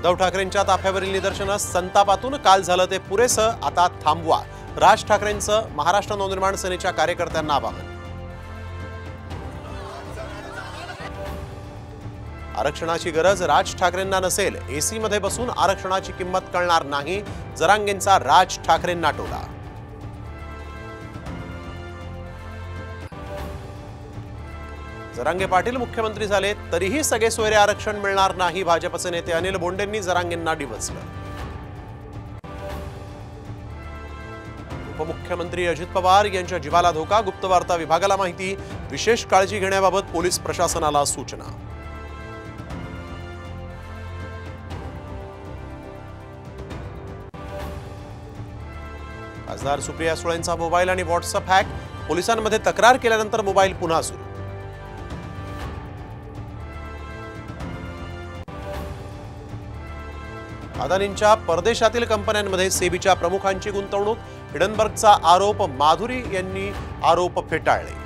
उद्धव ठाकरेंच्या ताफ्यावरील निदर्शनं संतापातून काल झालं ते पुरेसं, आता थांबवा. राज ठाकरेंचं महाराष्ट्र नवनिर्माण सेनेच्या कार्यकर्त्यांना आवाहन. आरक्षणाची गरज राज ठाकरेंना नसेल, एसी मध्ये बसून आरक्षणाची किंमत कळणार नाही, जरांगेंचा राज ठाकरेंना टोला. जरांगे पाटील मुख्यमंत्री झाले तरीही सगळे सोयरे आरक्षण मिळणार नाही, भाजपचे नेते अनिल बोंडेंनी जरांगेंना डिवचलं. उपमुख्यमंत्री अजित पवार यांच्या जीवाला धोका, गुप्तवार्ता विभागाला माहिती, विशेष काळजी घेण्याबाबत पोलीस प्रशासनाला सूचना. खासदार सुप्रिया सुळेंचा मोबाईल आणि व्हॉट्सअप हॅक, पोलिसांमध्ये तक्रार केल्यानंतर मोबाईल पुन्हा सुरू. अदानींच्या परदेशातील कंपन्यांमध्ये सेबीच्या प्रमुखांची गुंतवणूक, हिडनबर्गचा आरोप, माधुरी यांनी आरोप फेटाळले.